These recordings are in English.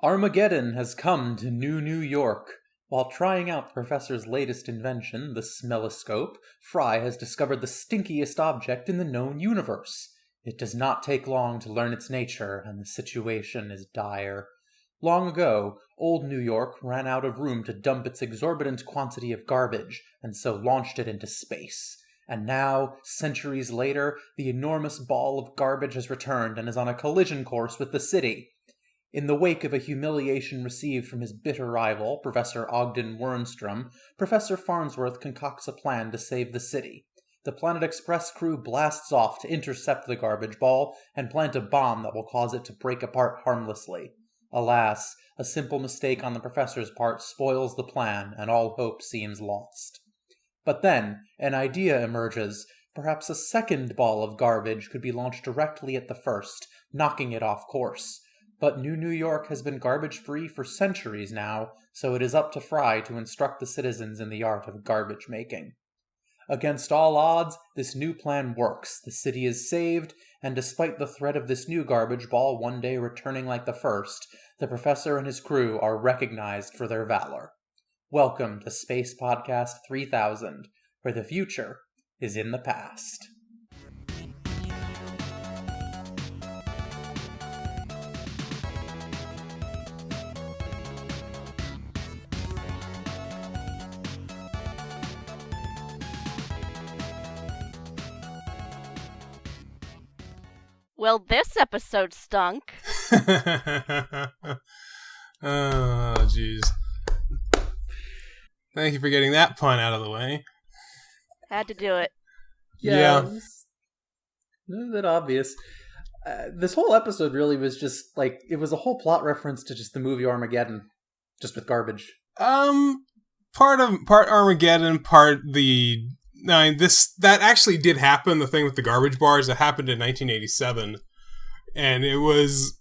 Armageddon has come to New York. While trying out the professor's latest invention, the smelloscope, Fry has discovered the stinkiest object in the known universe. It does not take long to learn its nature, and the situation is dire. Long ago, old New York ran out of room to dump its exorbitant quantity of garbage, and so launched it into space. And now, centuries later, the enormous ball of garbage has returned and is on a collision course with the city. In the wake of a humiliation received from his bitter rival, Professor Ogden Wernstrom, Professor Farnsworth concocts a plan to save the city. The Planet Express crew blasts off to intercept the garbage ball and plant a bomb that will cause it to break apart harmlessly. Alas, a simple mistake on the professor's part spoils the plan, and all hope seems lost. But then, an idea emerges. Perhaps a second ball of garbage could be launched directly at the first, knocking it off course. But New York has been garbage-free for centuries now, so it is up to Fry to instruct the citizens in the art of garbage making. Against all odds, this new plan works, the city is saved, and despite the threat of this new garbage ball one day returning like the first, the professor and his crew are recognized for their valor. Welcome to Space Podcast 3000, where the future is in the past. Well, this episode stunk. Oh, jeez. Thank you for getting that pun out of the way. Had to do it. Yeah. It was a bit obvious. This whole episode really was just, it was a whole plot reference to just the movie Armageddon, just with garbage. Part Armageddon, part the... that actually did happen, the thing with the garbage bars. It happened in 1987. And it was...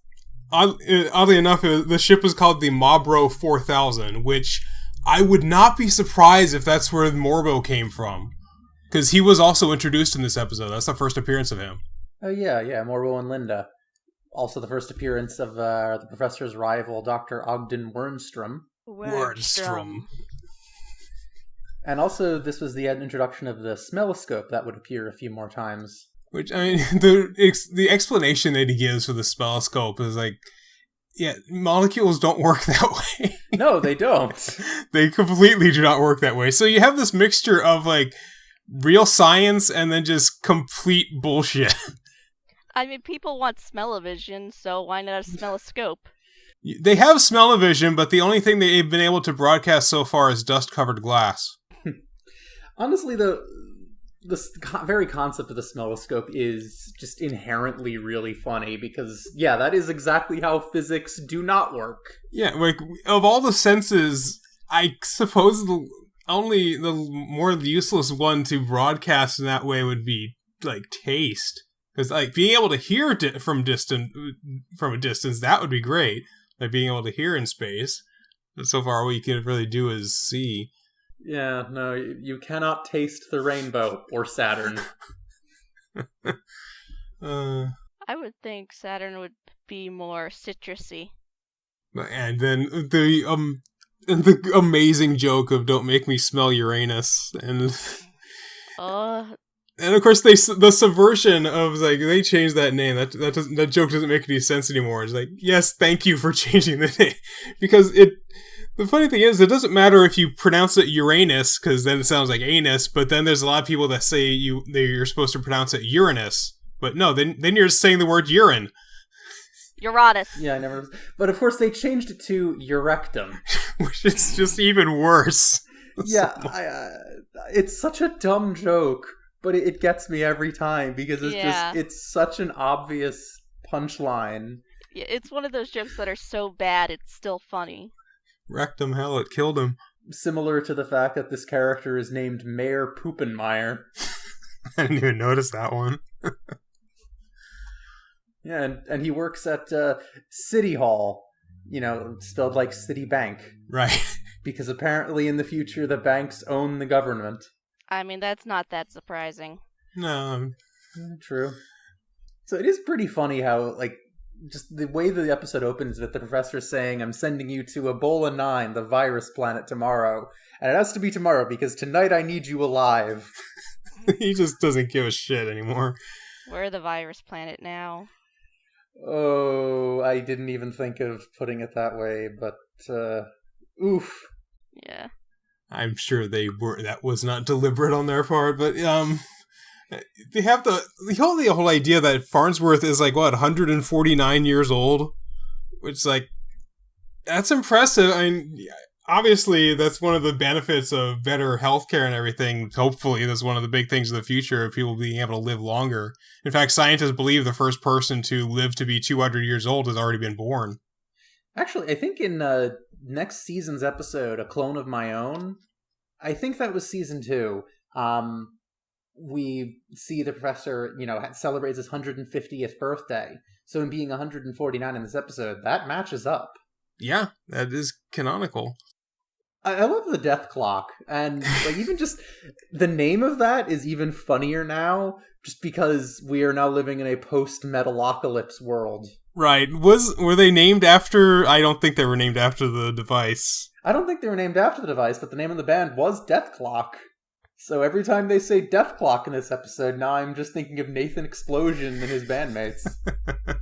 Oddly enough, the ship was called the Mabro 4000, which I would not be surprised if that's where Morbo came from. Because he was also introduced in this episode. That's the first appearance of him. Oh, yeah, Morbo and Linda. Also the first appearance of the professor's rival, Dr. Ogden Wernstrom. Wernstrom. And also, this was the introduction of the smelloscope that would appear a few more times. Which, I mean, the explanation that he gives for the smelloscope is like, yeah, molecules don't work that way. No, they don't. They completely do not work that way. So you have this mixture of, real science and then just complete bullshit. I mean, people want smell-o-vision, so why not a smelloscope? They have smell-o-vision, but the only thing they've been able to broadcast so far is dust-covered glass. Honestly, the very concept of the smelloscope is just inherently really funny because, yeah, that is exactly how physics do not work. Yeah, of all the senses, I suppose the more useless one to broadcast in that way would be, taste. Because, being able to hear from a distance, that would be great. Being able to hear in space. But so far, all you can really do is see. Yeah, no, you cannot taste the rainbow or Saturn. I would think Saturn would be more citrusy. And then the amazing joke of "Don't make me smell Uranus," and and of course the subversion of they changed that name. That joke doesn't make any sense anymore. It's yes, thank you for changing the name because it. The funny thing is, it doesn't matter if you pronounce it Uranus, because then it sounds like anus, but then there's a lot of people that say you're supposed to pronounce it Uranus. But no, then you're just saying the word urine. Uranus. Yeah, I never... But of course they changed it to Urectum. Which is just even worse. Yeah, it's such a dumb joke, but it gets me every time, because it's such an obvious punchline. Yeah, it's one of those jokes that are so bad, it's still funny. Wrecked him, hell, it killed him. Similar to the fact that this character is named Mayor Poopenmeyer. I didn't even notice that one. Yeah, and he works at City Hall, spelled like City Bank. Right. Because apparently in the future the banks own the government. I mean, that's not that surprising. No. True. So it is pretty funny how, just the way the episode opens with the professor saying, "I'm sending you to Ebola 9, the virus planet, tomorrow. And it has to be tomorrow because tonight I need you alive." He just doesn't give a shit anymore. We're the virus planet now. Oh, I didn't even think of putting it that way, but, oof. Yeah. I'm sure that was not deliberate on their part, but, they have the whole idea that Farnsworth is, 149 years old, which, that's impressive. I mean, obviously, that's one of the benefits of better healthcare and everything. Hopefully, that's one of the big things in the future of people being able to live longer. In fact, scientists believe the first person to live to be 200 years old has already been born. Actually, I think in next season's episode, A Clone of My Own, I think that was season 2, we see the professor, celebrates his 150th birthday. So in being 149 in this episode, that matches up. Yeah, that is canonical. I love the death clock, and even just the name of that is even funnier now, just because we are now living in a post-Metalocalypse world. Right. Were they named after... I don't think they were named after the device. I don't think they were named after the device, but the name of the band was Death Clock. So every time they say Death Clock in this episode, now I'm just thinking of Nathan Explosion and his bandmates.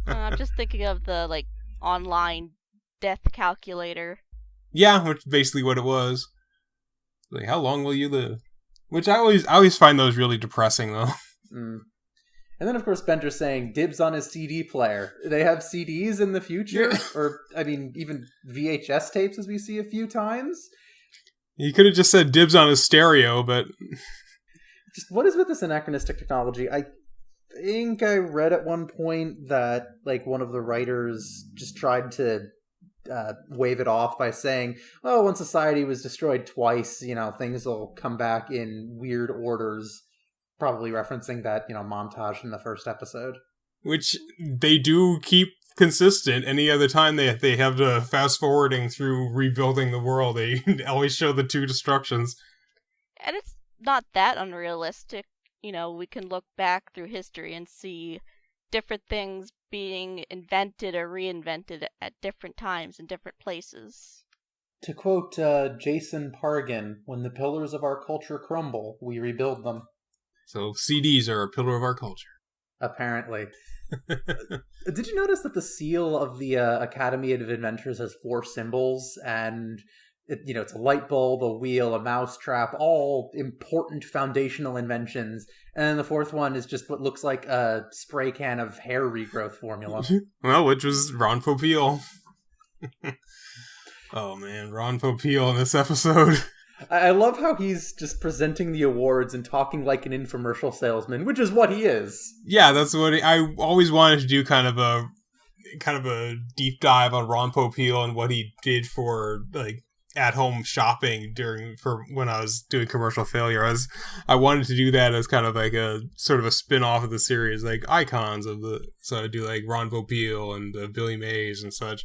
I'm just thinking of the, online death calculator. Yeah, which is basically what it was. How long will you live? Which I always find those really depressing, though. Mm. And then, of course, Bender's saying dibs on his CD player. They have CDs in the future? Yeah. Or, even VHS tapes, as we see a few times? He could have just said dibs on his stereo, but... Just what is with this anachronistic technology? I think I read at one point that, one of the writers just tried to wave it off by saying, "Oh, when society was destroyed twice, things will come back in weird orders." Probably referencing that, montage in the first episode. Which they do keep consistent. Any other time they have to fast forwarding through rebuilding the world, they always show the two destructions. And it's not that unrealistic. We can look back through history and see different things being invented or reinvented at different times in different places. To quote Jason Pargin, "When the pillars of our culture crumble, we rebuild them." So CDs are a pillar of our culture. Apparently. Did you notice that the seal of the Academy of Inventors has 4 symbols, and it's a light bulb, a wheel, a mousetrap, all important foundational inventions, and then the 4th one is just what looks like a spray can of hair regrowth formula. Well, which was Ron Popeil. Oh man, Ron Popeil in this episode. I love how he's just presenting the awards and talking like an infomercial salesman, which is what he is. Yeah, that's what I always wanted to do. Kind of a deep dive on Ron Popeil and what he did for at-home shopping for when I was doing Commercial Failure. I wanted to do that as kind of a sort of a spin-off of the series, icons of so I do Ron Popeil and Billy Mays and such.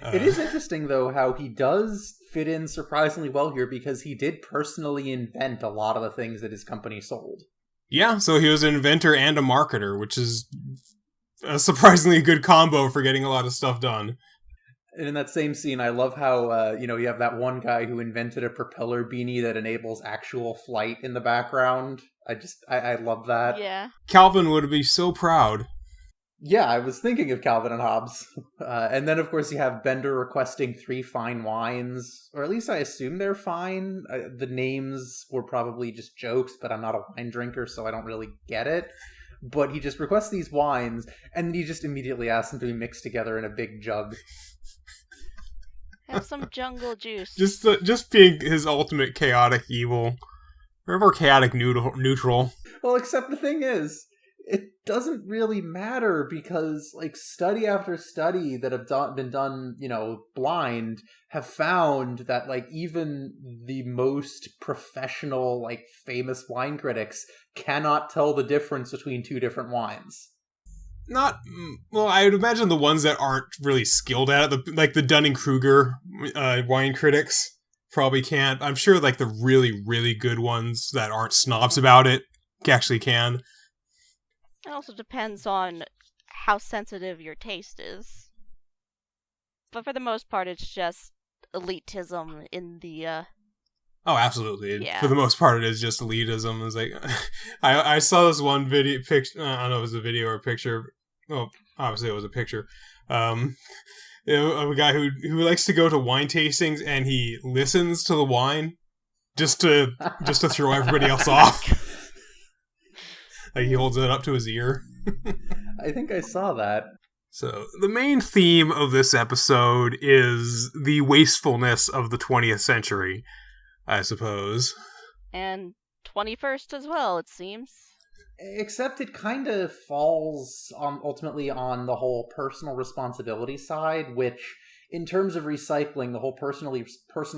It is interesting, though, how he does fit in surprisingly well here, because he did personally invent a lot of the things that his company sold. Yeah, so he was an inventor and a marketer, which is a surprisingly good combo for getting a lot of stuff done. And in that same scene, I love how, you have that one guy who invented a propeller beanie that enables actual flight in the background. I love that. Yeah. Calvin would be so proud. Yeah, I was thinking of Calvin and Hobbes. And then, of course, you have Bender requesting 3 fine wines, or at least I assume they're fine. The names were probably just jokes, but I'm not a wine drinker, so I don't really get it. But he just requests these wines, and then he just immediately asks them to be mixed together in a big jug. Have some jungle juice. Just being his ultimate chaotic evil. Remember chaotic neutral. Well, except the thing is, it doesn't really matter, because study after study that have been done, blind, have found that even the most professional, famous wine critics cannot tell the difference between 2 different wines. I would imagine the ones that aren't really skilled at it, the Dunning-Kruger wine critics probably can't. I'm sure the really, really good ones that aren't snobs about it actually can. It also depends on how sensitive your taste is. But for the most part, it's just elitism in the, Oh, absolutely. Yeah. For the most part, it is just elitism. It's like, I saw this one video, picture, I don't know if it was a video or a picture. Well, obviously it was a picture. Of a guy who likes to go to wine tastings and he listens to the wine just to throw everybody else off. Like he holds it up to his ear. I think I saw that. So the main theme of this episode is the wastefulness of the 20th century, I suppose. And 21st as well, it seems. Except it kind of falls ultimately on the whole personal responsibility side, which, in terms of recycling, the whole personal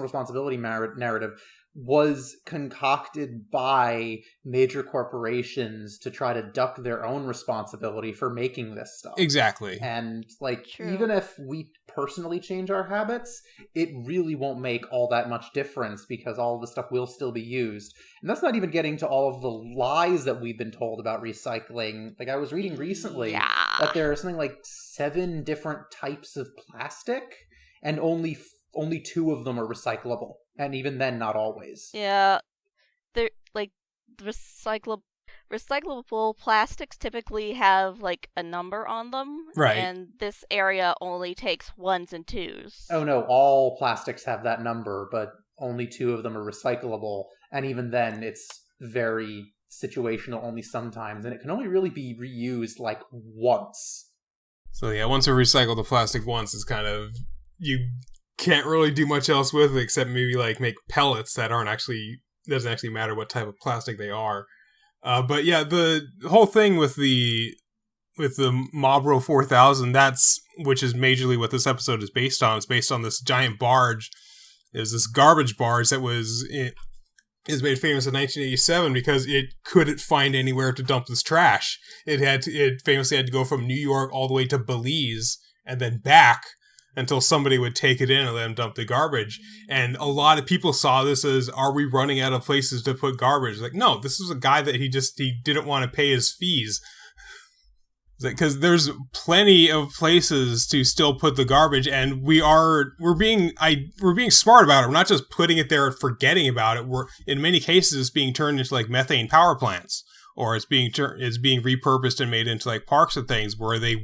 responsibility narrative was concocted by major corporations to try to duck their own responsibility for making this stuff. Exactly. And, like, True. even if we personally change our habits, it really won't make all that much difference because all of the stuff will still be used. And that's not even getting to all of the lies that we've been told about recycling. Like, I was reading recently that there are something like 7 different types of plastic, and only 2 of them are recyclable. And even then, not always. Yeah, they're like recyclable plastics typically have like a number on them, right? And this area only takes 1s and 2s. Oh no, all plastics have that number, but only 2 of them are recyclable, and even then, it's very situational, only sometimes, and it can only really be reused like once. So yeah, once you recycle the plastic once, it's kind of you can't really do much else with it except maybe like make pellets that doesn't actually matter what type of plastic they are. But yeah, the whole thing with the Marlboro 4000, which is majorly what this episode is based on. It's based on this giant barge. It was this garbage barge that is made famous in 1987 because it couldn't find anywhere to dump this trash. It famously had to go from New York all the way to Belize and then back until somebody would take it in and let them dump the garbage. And a lot of people saw this as, are we running out of places to put garbage? Like, no, this was a guy that he didn't want to pay his fees. Because there's plenty of places to still put the garbage, and we're being smart about it. We're not just putting it there and forgetting about it. We're, in many cases, it's being turned into like methane power plants. Or it's being repurposed and made into like parks and things where the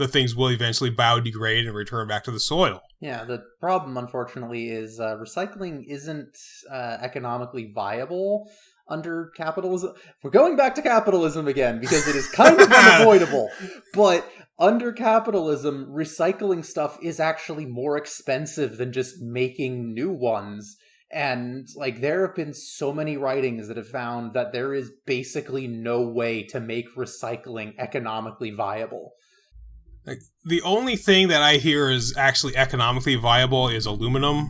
things will eventually biodegrade and return back to the soil. Yeah, the problem, unfortunately, is recycling isn't economically viable under capitalism. We're going back to capitalism again because it is kind of unavoidable. But under capitalism, recycling stuff is actually more expensive than just making new ones. And, like, there have been so many writings that have found that there is basically no way to make recycling economically viable. Like, the only thing that I hear is actually economically viable is aluminum,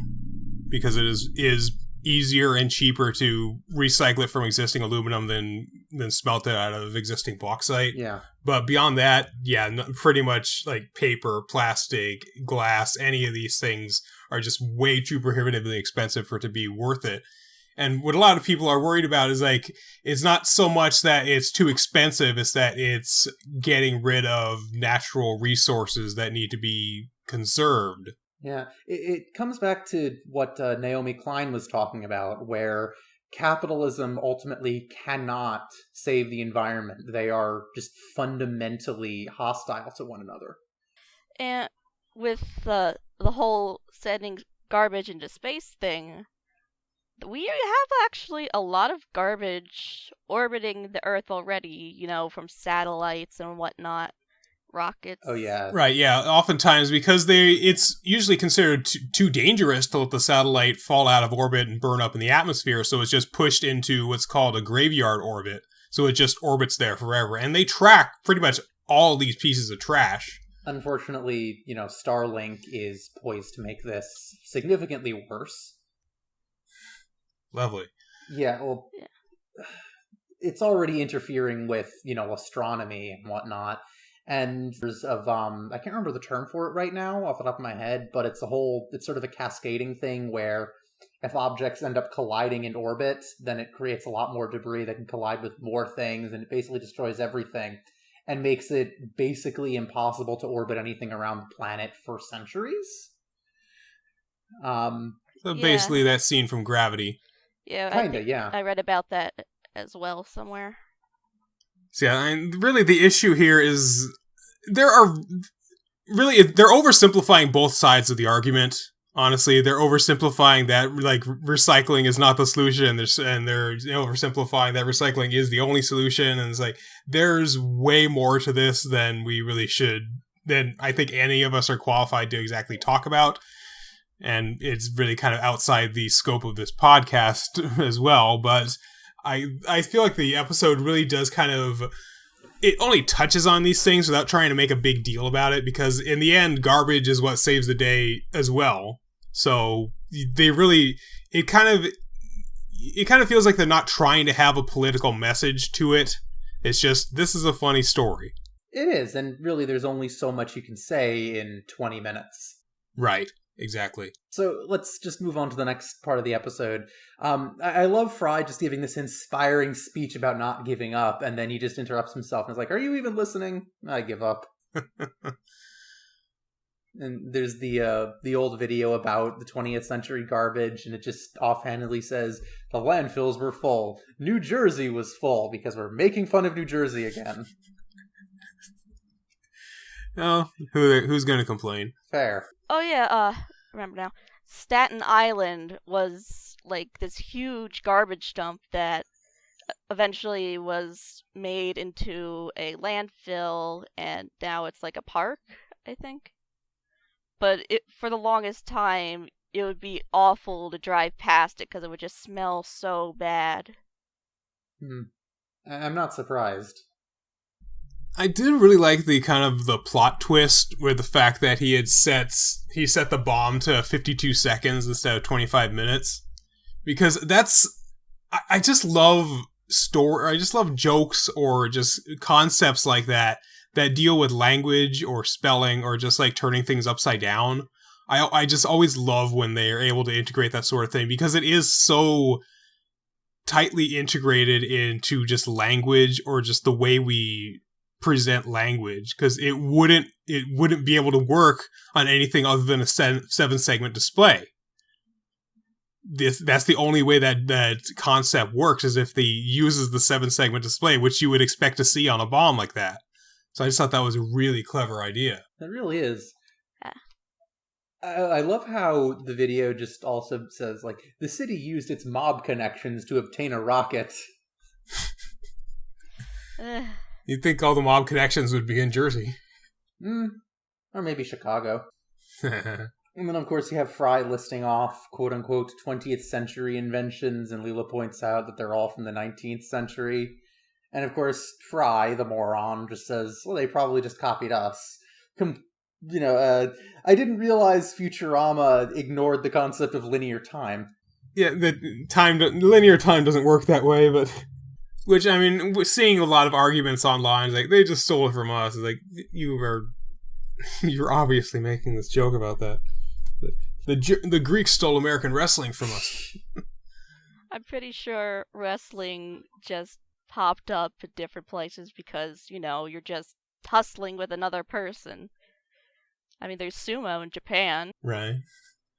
because it is easier and cheaper to recycle it from existing aluminum than smelt it out of existing bauxite. Yeah. But beyond that, yeah, pretty much like paper, plastic, glass, any of these things are just way too prohibitively expensive for it to be worth it. And what a lot of people are worried about is like, it's not so much that it's too expensive, it's that it's getting rid of natural resources that need to be conserved. Yeah, it comes back to what Naomi Klein was talking about, where capitalism ultimately cannot save the environment. They are just fundamentally hostile to one another. And with the whole sending garbage into space thing, we have actually a lot of garbage orbiting the Earth already, from satellites and whatnot. Rockets. Oh, yeah. Right, yeah. Oftentimes, because it's usually considered too dangerous to let the satellite fall out of orbit and burn up in the atmosphere, so it's just pushed into what's called a graveyard orbit. So it just orbits there forever. And they track pretty much all these pieces of trash. Unfortunately, Starlink is poised to make this significantly worse. Lovely. Yeah, well, it's already interfering with, astronomy and whatnot. And there's I can't remember the term for it right now off the top of my head, but it's sort of a cascading thing where if objects end up colliding in orbit, then it creates a lot more debris that can collide with more things, and it basically destroys everything. and makes it basically impossible to orbit anything around the planet for centuries. So basically that scene from Gravity. Yeah, Yeah. I read about that as well somewhere. So yeah, and really the issue here is they're oversimplifying both sides of the argument. Honestly, they're oversimplifying that like recycling is not the solution, and they're oversimplifying that recycling is the only solution. And it's like there's way more to this than we really should. Than I think any of us are qualified to exactly talk about. And it's really kind of outside the scope of this podcast as well. But I feel like the episode really does kind of... It only touches on these things without trying to make a big deal about it, because in the end, garbage is what saves the day as well. So they really... It kind of feels like they're not trying to have a political message to it. It's just, this is a funny story. It is, and really there's only so much you can say in 20 minutes. Right. Exactly. So let's just move on to the next part of the episode. I love Fry just giving this inspiring speech about not giving up, and then he just interrupts himself and is like, "Are you even listening? I give up." And there's the old video about the 20th century garbage, and it just offhandedly says, "The landfills were full. New Jersey was full because we're making fun of New Jersey again." Oh, who's going to complain? Fair. Oh yeah, remember now. Staten Island was like this huge garbage dump that eventually was made into a landfill, and now it's like a park, I think. But for the longest time, it would be awful to drive past it because it would just smell so bad. I'm not surprised. I did really like the kind of the plot twist with the fact that he set the bomb to 52 seconds instead of 25 minutes. Because I just love jokes or just concepts like that deal with language or spelling or just like turning things upside down. I just always love when they are able to integrate that sort of thing, because it is so tightly integrated into just language or just the way we present language, because it wouldn't be able to work on anything other than a 7-segment display. That's the only way that concept works, is if they uses the 7-segment display, which you would expect to see on a bomb like that. So I just thought that was a really clever idea. It really is. I love how the video just also says, like, the city used its mob connections to obtain a rocket. You'd think all the mob connections would be in Jersey. Or maybe Chicago. And then, of course, you have Fry listing off, quote-unquote, 20th century inventions, and Leela points out that they're all from the 19th century. And, of course, Fry, the moron, just says, well, they probably just copied us. I didn't realize Futurama ignored the concept of linear time. Yeah, linear time doesn't work that way, but... Which, I mean, we're seeing a lot of arguments online, like, they just stole it from us. It's like, you're obviously making this joke about that. The Greeks stole American wrestling from us. I'm pretty sure wrestling just popped up at different places because, you're just tussling with another person. I mean, there's sumo in Japan. Right.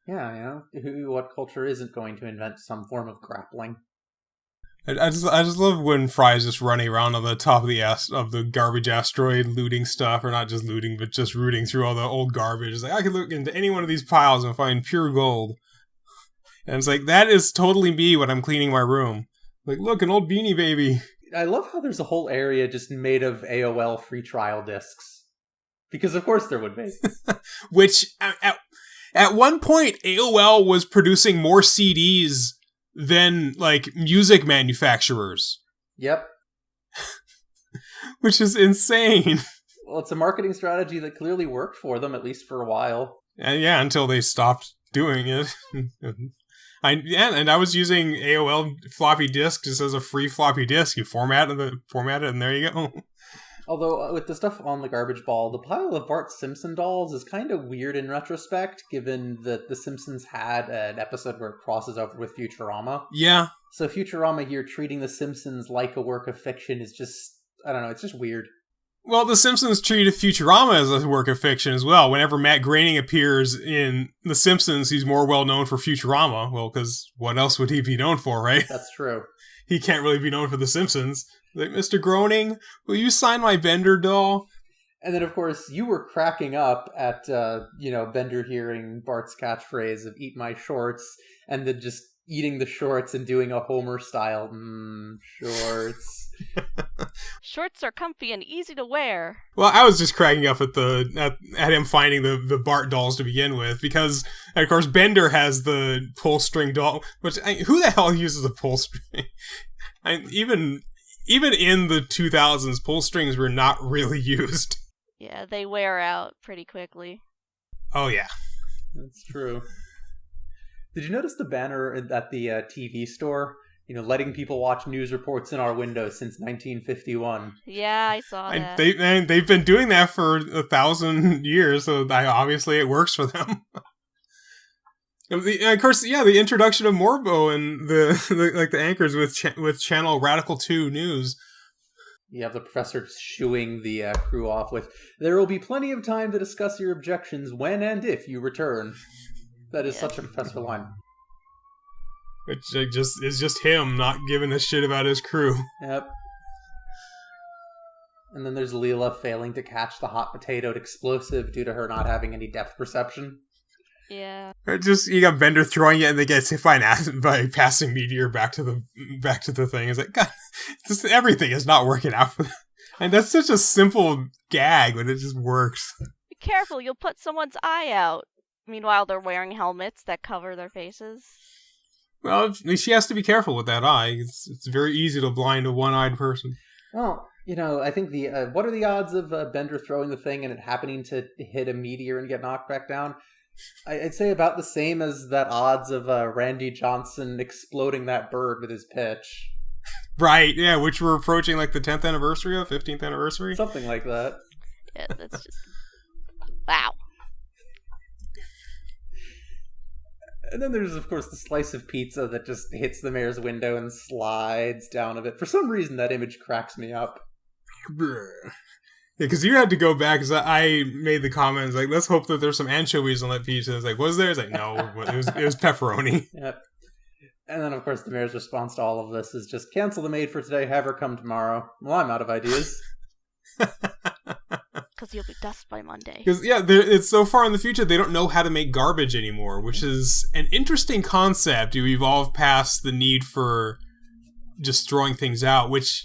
Yeah, what culture isn't going to invent some form of grappling? I just love when Fry's just running around on the top of the garbage asteroid, looting stuff, or not just looting, but just rooting through all the old garbage. It's like, I could look into any one of these piles and find pure gold. And it's like, that is totally me when I'm cleaning my room. Like, look, an old Beanie Baby. I love how there's a whole area just made of AOL free trial discs. Because of course there would be. Which, at one point, AOL was producing more CDs than, like, music manufacturers. Yep. Which is insane. Well, it's a marketing strategy that clearly worked for them, at least for a while. Yeah, until they stopped doing it. And I was using AOL floppy disk just as a free floppy disk. You format it, and there you go. Although, with the stuff on the garbage ball, the pile of Bart Simpson dolls is kind of weird in retrospect, given that The Simpsons had an episode where it crosses over with Futurama. Yeah. So Futurama here treating The Simpsons like a work of fiction is just, I don't know, it's just weird. Well, The Simpsons treated Futurama as a work of fiction as well. Whenever Matt Groening appears in The Simpsons, he's more well known for Futurama. Well, because what else would he be known for, right? That's true. He can't really be known for The Simpsons. Like, Mr. Groening, will you sign my Bender doll? And then, of course, you were cracking up at, Bender hearing Bart's catchphrase of "eat my shorts," and then just eating the shorts and doing a Homer style, shorts. Shorts are comfy and easy to wear. Well, I was just cracking up at him finding the Bart dolls to begin with, because, of course, Bender has the pull string doll, which, who the hell uses a pull string? Even in the 2000s, pull strings were not really used. Yeah, they wear out pretty quickly. Oh, yeah. That's true. Did you notice the banner at the TV store? Letting people watch news reports in our windows since 1951. Yeah, I saw that. They've been doing that for 1,000 years, so obviously it works for them. Of course, yeah, the introduction of Morbo and the anchors with Channel Radical 2 News. You have the professor shooing the crew off with, "There will be plenty of time to discuss your objections when and if you return." That is such a professor line. Which is just him not giving a shit about his crew. Yep. And then there's Leela failing to catch the hot potatoed explosive due to her not having any depth perception. Yeah. You got Bender throwing it and they get hit by passing meteor back to the thing. It's like, God, everything is not working out for them. And that's such a simple gag, but it just works. Be careful, you'll put someone's eye out. Meanwhile, they're wearing helmets that cover their faces. Well, she has to be careful with that eye. It's very easy to blind a one-eyed person. Well, I think what are the odds of Bender throwing the thing and it happening to hit a meteor and get knocked back down? I'd say about the same as that odds of Randy Johnson exploding that bird with his pitch. Right, yeah, which we're approaching like the 10th anniversary of, 15th anniversary? Something like that. Yeah, that's just... Wow. And then there's, of course, the slice of pizza that just hits the mayor's window and slides down a bit. For some reason, that image cracks me up. Yeah, because you had to go back, because I made the comments, like, let's hope that there's some anchovies on that pizza. And it's like, was there? It's like, no, it was pepperoni. Yep. And then, of course, the mayor's response to all of this is just, cancel the maid for today, have her come tomorrow. Well, I'm out of ideas. Because you'll be dust by Monday. Because, yeah, it's so far in the future, they don't know how to make garbage anymore, which is an interesting concept. You evolve past the need for just throwing things out, which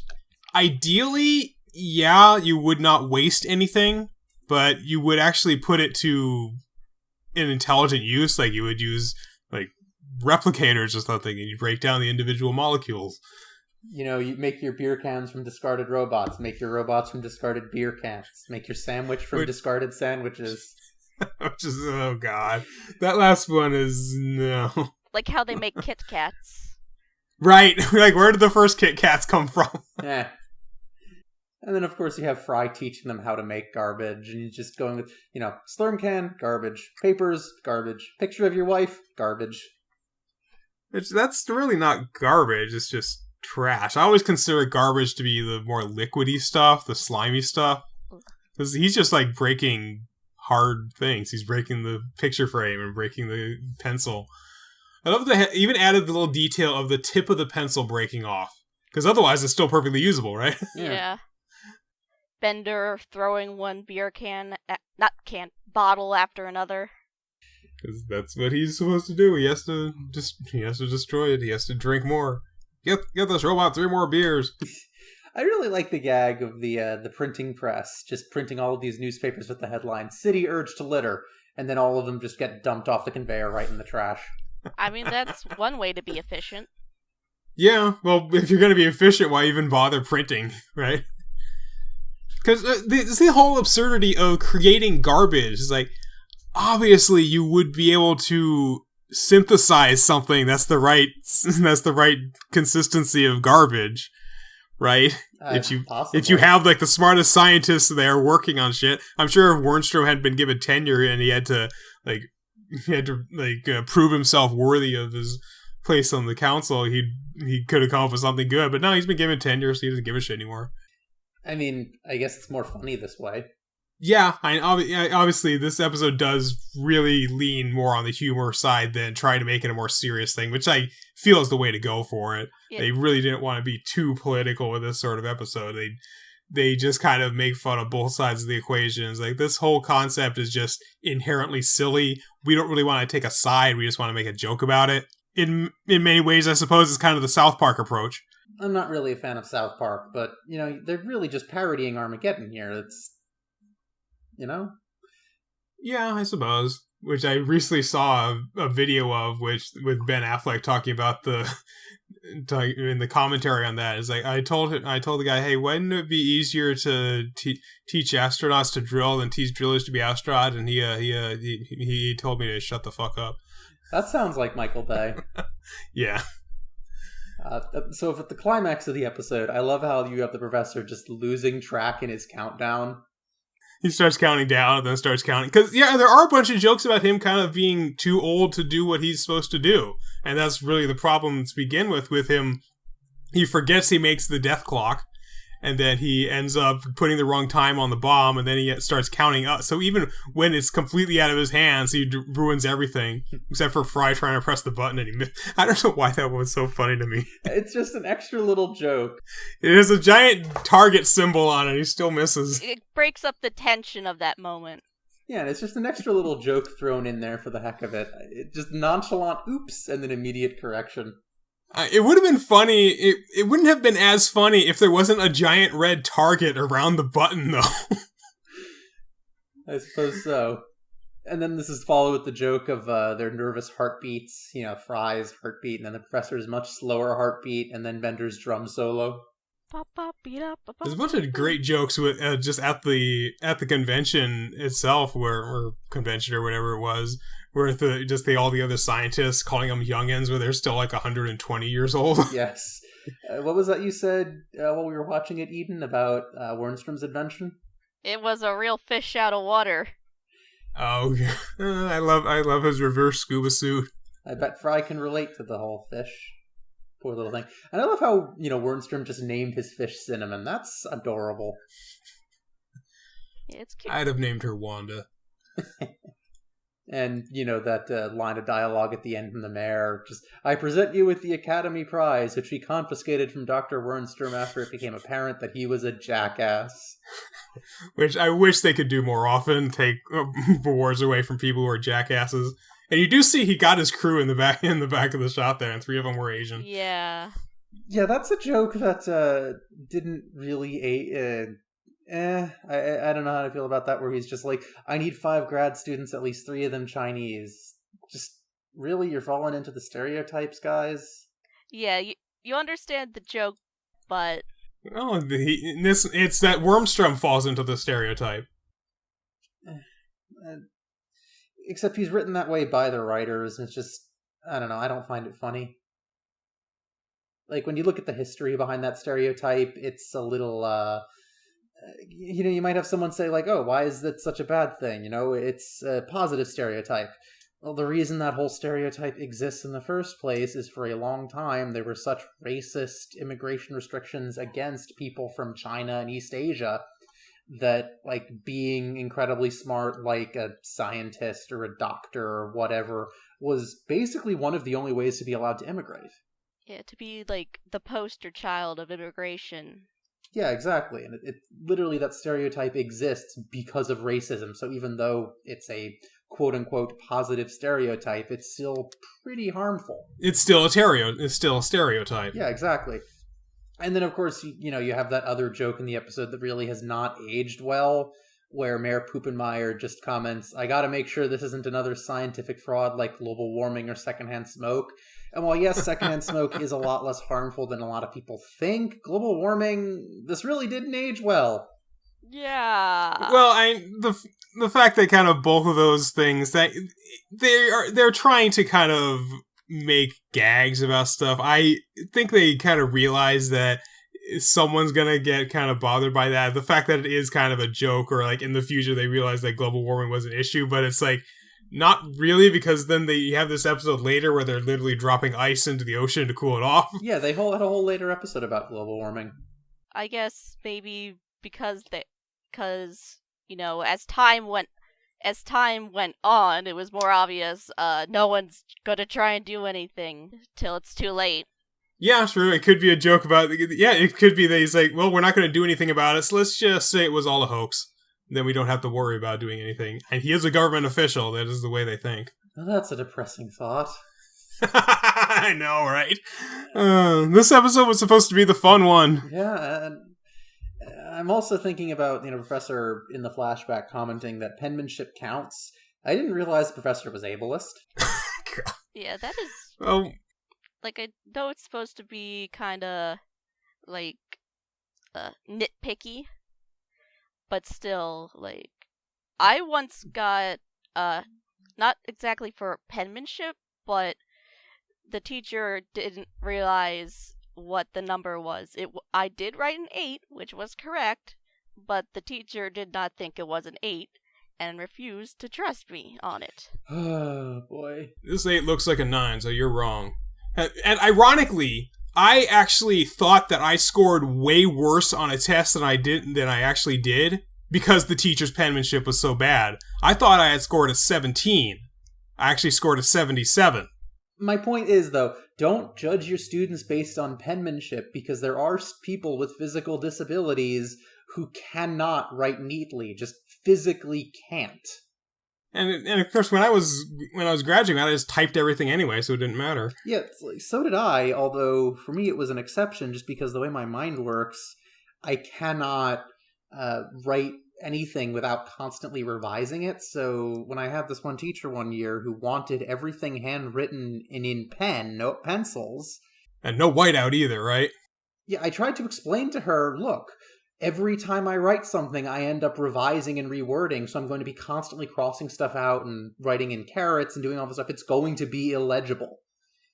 ideally, yeah, you would not waste anything, but you would actually put it to an intelligent use, like you would use, like, replicators or something, and you break down the individual molecules. You make your beer cans from discarded robots, make your robots from discarded beer cans, make your sandwich from discarded sandwiches. Which is, oh god. That last one is, no. Like how they make Kit Kats. Right, like where did the first Kit Kats come from? Yeah. And then, of course, you have Fry teaching them how to make garbage, and you're just going with, Slurm can, garbage. Papers, garbage. Picture of your wife, garbage. That's really not garbage, it's just trash. I always consider garbage to be the more liquidy stuff, the slimy stuff. Because he's just like breaking hard things. He's breaking the picture frame and breaking the pencil. I love that they even added the little detail of the tip of the pencil breaking off. Because otherwise it's still perfectly usable, right? Yeah. Bender throwing one beer bottle after another. Because that's what he's supposed to do. He has to destroy it. He has to drink more. Get this robot 3 more beers. I really like the gag of the printing press, just printing all of these newspapers with the headline, "City urged to litter," and then all of them just get dumped off the conveyor right in the trash. I mean, that's one way to be efficient. Yeah, well, if you're going to be efficient, why even bother printing, right? Because the whole absurdity of creating garbage is like, obviously you would be able to synthesize something that's the right consistency of garbage, right? If you have like the smartest scientists there working on shit, I'm sure if Wernstrom had been given tenure and he had to prove himself worthy of his place on the council, he could have come up with something good. But no, he's been given tenure, so he doesn't give a shit anymore. I mean, I guess it's more funny this way. Yeah, obviously this episode does really lean more on the humor side than trying to make it a more serious thing, which I feel is the way to go for it. Yeah. They really didn't want to be too political with this sort of episode. They just kind of make fun of both sides of the equations. Like, this whole concept is just inherently silly. We don't really want to take a side. We just want to make a joke about it. In many ways, I suppose, it's kind of the South Park approach. I'm not really a fan of South Park, but, they're really just parodying Armageddon here. It's, Yeah, I suppose. Which I recently saw a video of, with Ben Affleck talking about in the commentary on that. It's like, I told the guy, hey, wouldn't it be easier to teach astronauts to drill than teach drillers to be astronauts? And he told me to shut the fuck up. That sounds like Michael Bay. Yeah. So at the climax of the episode, I love how you have the professor just losing track in his countdown. He starts counting down and then starts counting. Because, there are a bunch of jokes about him kind of being too old to do what he's supposed to do. And that's really the problem to begin with him. He forgets he makes the death clock. And then he ends up putting the wrong time on the bomb. And then he starts counting up. So even when it's completely out of his hands, he ruins everything. Except for Fry trying to press the button. And I don't know why that was so funny to me. It's just an extra little joke. It has a giant target symbol on it. He still misses. It breaks up the tension of that moment. Yeah, and it's just an extra little joke thrown in there for the heck of it. Just nonchalant oops and then immediate correction. It would have been funny. It wouldn't have been as funny if there wasn't a giant red target around the button, though. I suppose so. And then this is followed with the joke of their nervous heartbeats. Fry's heartbeat, and then the professor's much slower heartbeat, and then Bender's drum solo. There's a bunch of great jokes with just at the convention itself, or convention or whatever it was, where all the other scientists calling them youngins, where they're still like 120 years old. Yes. What was that you said while we were watching it, Eden, about Wernstrom's invention? It was a real fish out of water. Oh, I love his reverse scuba suit. I bet Fry can relate to the whole fish. Poor little thing. And I love how, Wernstrom just named his fish Cinnamon. That's adorable. Yeah, it's cute. I'd have named her Wanda. And, that line of dialogue at the end from the mayor, just, I present you with the Academy Prize, which we confiscated from Dr. Wernstrom after it became apparent that he was a jackass. Which I wish they could do more often, take awards away from people who are jackasses. And you do see he got his crew in the back of the shot there, and 3 of them were Asian. Yeah. Yeah, that's a joke that didn't really... I don't know how to feel about that, where he's just like, I need 5 grad students, at least 3 of them Chinese. Just, really, you're falling into the stereotypes, guys? Yeah, you understand the joke, but... Oh, it's that Wormstrom falls into the stereotype. Except he's written that way by the writers, and it's just, I don't know, I don't find it funny. Like, when you look at the history behind that stereotype, it's a little, you might have someone say, like, oh, why is that such a bad thing? It's a positive stereotype. Well, the reason that whole stereotype exists in the first place is for a long time there were such racist immigration restrictions against people from China and East Asia that, like, being incredibly smart, like a scientist or a doctor or whatever, was basically one of the only ways to be allowed to immigrate. Yeah, to be, like, the poster child of immigration. Yeah, exactly. And it literally, that stereotype exists because of racism. So even though it's a quote-unquote positive stereotype, it's still pretty harmful. It's still a stereotype. Yeah, exactly. And then, of course, you have that other joke in the episode that really has not aged well, where Mayor Poopenmeyer just comments, I gotta make sure this isn't another scientific fraud like global warming or secondhand smoke. And while, yes, secondhand smoke is a lot less harmful than a lot of people think, global warming, this really didn't age well. Yeah. Well, the fact that kind of both of those things, that they're trying to kind of make gags about stuff. I think they kind of realize that someone's gonna get kind of bothered by that. The fact that it is kind of a joke, or like in the future they realize that global warming was an issue, but it's like, not really, because then they have this episode later where they're literally dropping ice into the ocean to cool it off. Yeah, they had a whole later episode about global warming. I guess maybe because as time went on, it was more obvious no one's gonna try and do anything till it's too late. Yeah, true. It could be a joke about... Yeah, it could be that he's like, well, we're not going to do anything about it, so let's just say it was all a hoax. Then we don't have to worry about doing anything. And he is a government official. That is the way they think. Well, that's a depressing thought. I know, right? This episode was supposed to be the fun one. Yeah, and I'm also thinking about, Professor in the flashback commenting that penmanship counts. I didn't realize the Professor was ableist. Yeah, that is... Well... Like, I know it's supposed to be kind of, like, nitpicky, but still, like, I once got, not exactly for penmanship, but the teacher didn't realize what the number was. I did write an 8, which was correct, but the teacher did not think it was an 8, and refused to trust me on it. Oh, boy. This 8 looks like a 9, so you're wrong. And ironically, I actually thought that I scored way worse on a test than I actually did because the teacher's penmanship was so bad. I thought I had scored a 17. I actually scored a 77. My point is, though, don't judge your students based on penmanship because there are people with physical disabilities who cannot write neatly, just physically can't. And of course, when I was graduating, I just typed everything anyway, so it didn't matter. Yeah, so did I, although for me it was an exception just because the way my mind works, I cannot write anything without constantly revising it. So when I had this one teacher one year who wanted everything handwritten and in pen, no pencils. And no whiteout either, right? Yeah, I tried to explain to her, look, every time I write something, I end up revising and rewording, so I'm going to be constantly crossing stuff out and writing in carets and doing all this stuff. It's going to be illegible.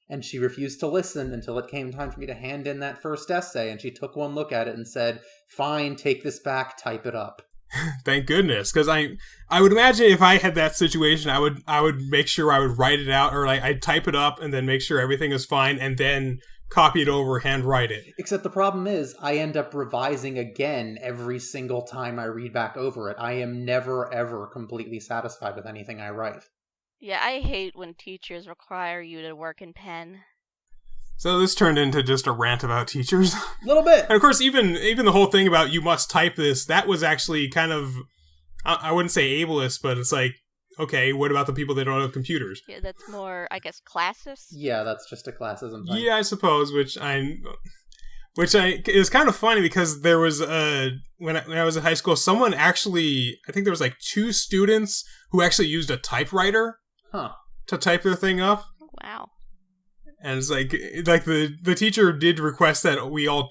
And she refused to listen until it came time for me to hand in that first essay, and she took one look at it and said, fine, take this back, type it up. Thank goodness, because I would imagine if I had that situation, I would make sure I would write it out, or I'd type it up and then make sure everything is fine, and then copy it over, handwrite it. Except the problem is, I end up revising again every single time I read back over it. I am never, ever completely satisfied with anything I write. Yeah, I hate when teachers require you to work in pen. So this turned into just a rant about teachers. A little bit! And of course, even the whole thing about you must type this, that was actually kind of, I wouldn't say ableist, but it's like, okay, what about the people that don't have computers? Yeah, that's more, I guess, classist. Yeah, that's just a classism thing. Yeah, I suppose, which is kind of funny because there was when I was in high school, someone actually, I think there was 2 students who actually used a typewriter to type their thing up. Wow. And it's like the teacher did request that we all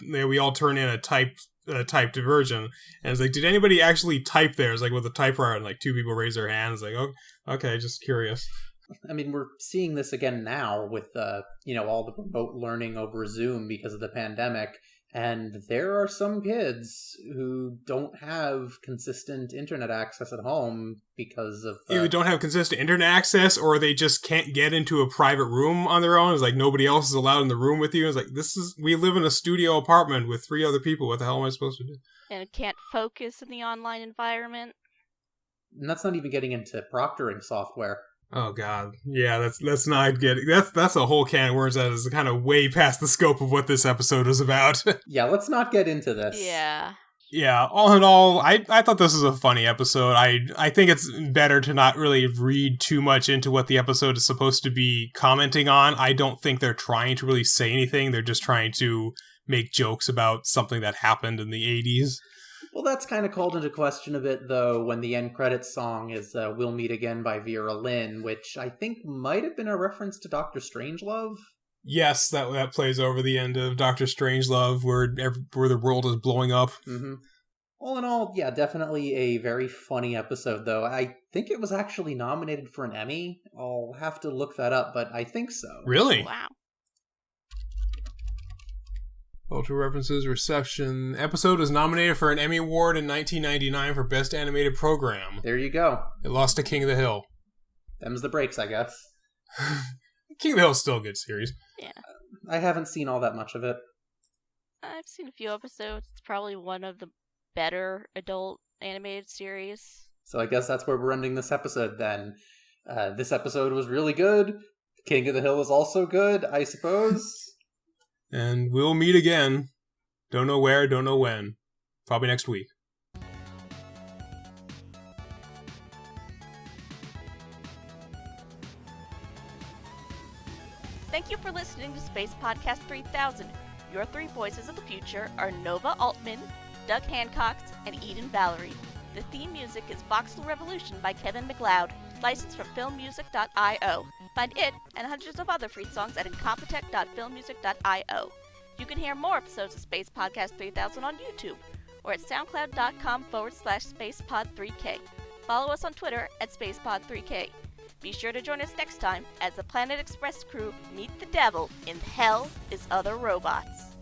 turn in a typed version, and it's like, did anybody actually type theirs with a typewriter? And 2 people raise their hands, oh, okay, just curious. I mean, we're seeing this again now with all the remote learning over Zoom because of the pandemic, and there are some kids who don't have consistent internet access at home because of either don't have consistent internet access, or they just can't get into a private room on their own. It's like nobody else is allowed in the room with you. It's like, we live in a studio apartment with 3 other people. What the hell am I supposed to do? And can't focus in the online environment. And that's not even getting into proctoring software. Oh God, yeah, that's not getting that's a whole can of worms that is kind of way past the scope of what this episode is about. Yeah, let's not get into this. Yeah. All in all, I thought this was a funny episode. I think it's better to not really read too much into what the episode is supposed to be commenting on. I don't think they're trying to really say anything. They're just trying to make jokes about something that happened in the 80s. Well, that's kind of called into question a bit, though, when the end credits song is We'll Meet Again by Vera Lynn, which I think might have been a reference to Dr. Strangelove. Yes, that plays over the end of Dr. Strangelove, where the world is blowing up. Mm-hmm. All in all, yeah, definitely a very funny episode, though. I think it was actually nominated for an Emmy. I'll have to look that up, but I think so. Really? Wow. Cultural References Reception. Episode was nominated for an Emmy Award in 1999 for Best Animated Program. There you go. It lost to King of the Hill. Them's the breaks, I guess. King of the Hill is still a good series. Yeah. I haven't seen all that much of it. I've seen a few episodes. It's probably one of the better adult animated series. So I guess that's where we're ending this episode then. This episode was really good. King of the Hill was also good, I suppose. And we'll meet again. Don't know where, don't know when. Probably next week. Thank you for listening to Space Podcast 3000. Your three voices of the future are Nova Altman, Doug Hancock, and Eden Valerie. The theme music is Voxel Revolution by Kevin MacLeod, licensed from filmmusic.io. Find it and hundreds of other free songs at incompetech.filmmusic.io. You can hear more episodes of Space Podcast 3000 on YouTube or at soundcloud.com/SpacePod3K. Follow us on Twitter at SpacePod3K. Be sure to join us next time as the Planet Express crew meet the devil in Hell is Other Robots.